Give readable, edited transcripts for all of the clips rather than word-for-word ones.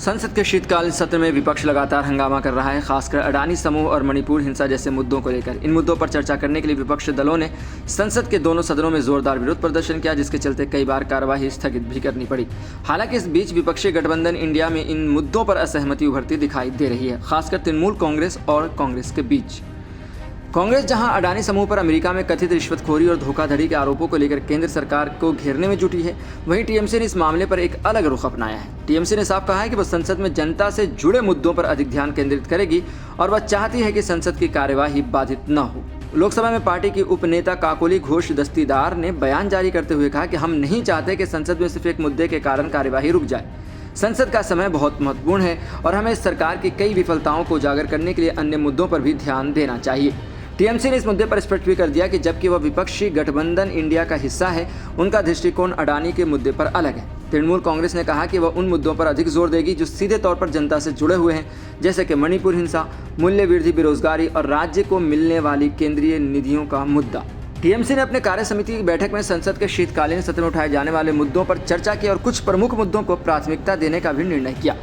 संसद के शीतकालीन सत्र में विपक्ष लगातार हंगामा कर रहा है, खासकर अडानी समूह और मणिपुर हिंसा जैसे मुद्दों को लेकर। इन मुद्दों पर चर्चा करने के लिए विपक्षी दलों ने संसद के दोनों सदनों में जोरदार विरोध प्रदर्शन किया, जिसके चलते कई बार कार्यवाही स्थगित भी करनी पड़ी। हालांकि इस बीच विपक्षी गठबंधन इंडिया में इन मुद्दों पर असहमति उभरती दिखाई दे रही है, खासकर तृणमूल कांग्रेस और कांग्रेस के बीच। कांग्रेस जहां अडानी समूह पर अमेरिका में कथित रिश्वतखोरी और धोखाधड़ी के आरोपों को लेकर केंद्र सरकार को घेरने में जुटी है, वहीं टीएमसी ने इस मामले पर एक अलग रुख अपनाया है। टीएमसी ने साफ कहा है कि वह संसद में जनता से जुड़े मुद्दों पर अधिक ध्यान केंद्रित करेगी और वह चाहती है कि संसद की कार्यवाही बाधित न हो। लोकसभा में पार्टी की उपनेता काकोली घोष दस्तीदार ने बयान जारी करते हुए कहा कि हम नहीं चाहते कि संसद में सिर्फ एक मुद्दे के कारण कार्यवाही रुक जाए। संसद का समय बहुत महत्वपूर्ण है और हमें सरकार की कई विफलताओं को उजागर करने के लिए अन्य मुद्दों पर भी ध्यान देना चाहिए। टीएमसी ने इस मुद्दे पर स्पष्ट भी कर दिया कि जबकि वह विपक्षी गठबंधन इंडिया का हिस्सा है, उनका दृष्टिकोण अडानी के मुद्दे पर अलग है। तृणमूल कांग्रेस ने कहा कि वह उन मुद्दों पर अधिक जोर देगी जो सीधे तौर पर जनता से जुड़े हुए हैं, जैसे कि मणिपुर हिंसा, मूल्य वृद्धि, बेरोजगारी और राज्य को मिलने वाली केंद्रीय निधियों का मुद्दा। टीएमसी ने अपने कार्य समिति की बैठक में संसद के शीतकालीन सत्र में उठाए जाने वाले मुद्दों पर चर्चा की और कुछ प्रमुख मुद्दों को प्राथमिकता देने का भी निर्णय किया।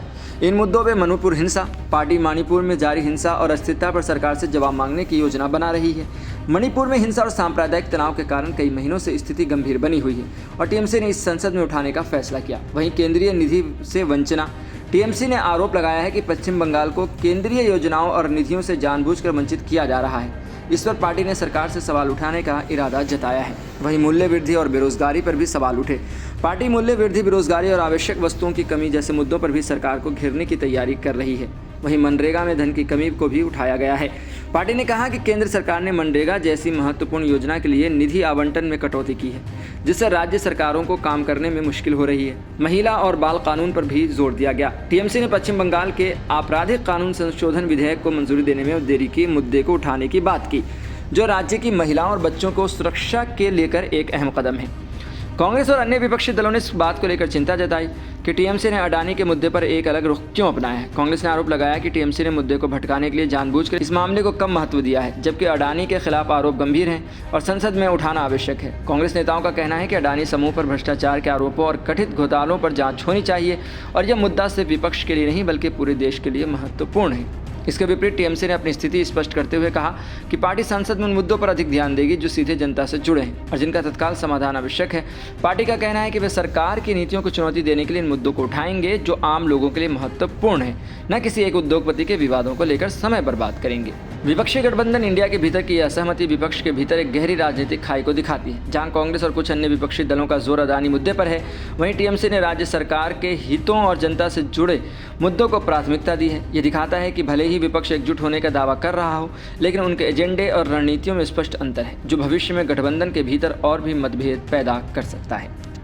इन मुद्दों में मणिपुर हिंसा, पार्टी मणिपुर में जारी हिंसा और अस्थिरता पर सरकार से जवाब मांगने की योजना बना रही है। मणिपुर में हिंसा और सांप्रदायिक तनाव के कारण कई महीनों से स्थिति गंभीर बनी हुई है और टीएमसी ने इस संसद में उठाने का फैसला किया। वहीं केंद्रीय निधि से वंचना, टीएमसी ने आरोप लगाया है कि पश्चिम बंगाल को केंद्रीय योजनाओं और निधियों से जानबूझकर वंचित किया जा रहा है। इस पर पार्टी ने सरकार से सवाल उठाने का इरादा जताया है। वहीं मूल्य वृद्धि और बेरोजगारी पर भी सवाल उठे। पार्टी मूल्य वृद्धि, बेरोजगारी और आवश्यक वस्तुओं की कमी जैसे मुद्दों पर भी सरकार को घेरने की तैयारी कर रही है। वहीं मनरेगा में धन की कमी को भी उठाया गया है। पार्टी ने कहा कि केंद्र सरकार ने मनरेगा जैसी महत्वपूर्ण योजना के लिए निधि आवंटन में कटौती की है, जिससे राज्य सरकारों को काम करने में मुश्किल हो रही है। महिला और बाल कानून पर भी जोर दिया गया। टीएमसी ने पश्चिम बंगाल के आपराधिक कानून संशोधन विधेयक को मंजूरी देने में देरी के मुद्दे को उठाने की बात की, जो राज्य की महिलाओं और बच्चों को सुरक्षा के लेकर एक अहम कदम है। कांग्रेस और अन्य विपक्षी दलों ने इस बात को लेकर चिंता जताई कि टीएमसी ने अडानी के मुद्दे पर एक अलग रुख क्यों अपनाया है। कांग्रेस ने आरोप लगाया कि टीएमसी ने मुद्दे को भटकाने के लिए जानबूझकर इस मामले को कम महत्व दिया है, जबकि अडानी के खिलाफ आरोप गंभीर हैं और संसद में उठाना आवश्यक है। कांग्रेस नेताओं का कहना है कि अडानी समूह पर भ्रष्टाचार के आरोपों और कथित घोटालों पर जांच होनी चाहिए और यह मुद्दा सिर्फ विपक्ष के लिए नहीं बल्कि पूरे देश के लिए महत्वपूर्ण है। इसके विपरीत टीएमसी ने अपनी स्थिति स्पष्ट करते हुए कहा कि पार्टी संसद में उन मुद्दों पर अधिक ध्यान देगी जो सीधे जनता से जुड़े हैं और जिनका तत्काल समाधान आवश्यक है। पार्टी का कहना है कि वे सरकार की नीतियों को चुनौती देने के लिए इन मुद्दों को उठाएंगे जो आम लोगों के लिए महत्वपूर्ण है, न किसी एक उद्योगपति के विवादों को लेकर समय बर्बाद करेंगे। विपक्षी गठबंधन इंडिया के भीतर की असहमति विपक्ष के भीतर एक गहरी राजनीतिक खाई को दिखाती है। जहां कांग्रेस और कुछ अन्य विपक्षी दलों का जोर अडानी मुद्दे पर है, वहीं टीएमसी ने राज्य सरकार के हितों और जनता से जुड़े मुद्दों को प्राथमिकता दी है। ये दिखाता है कि भले ही विपक्ष एकजुट होने का दावा कर रहा हो, लेकिन उनके एजेंडे और रणनीतियों में स्पष्ट अंतर है, जो भविष्य में गठबंधन के भीतर और भी मतभेद पैदा कर सकता है।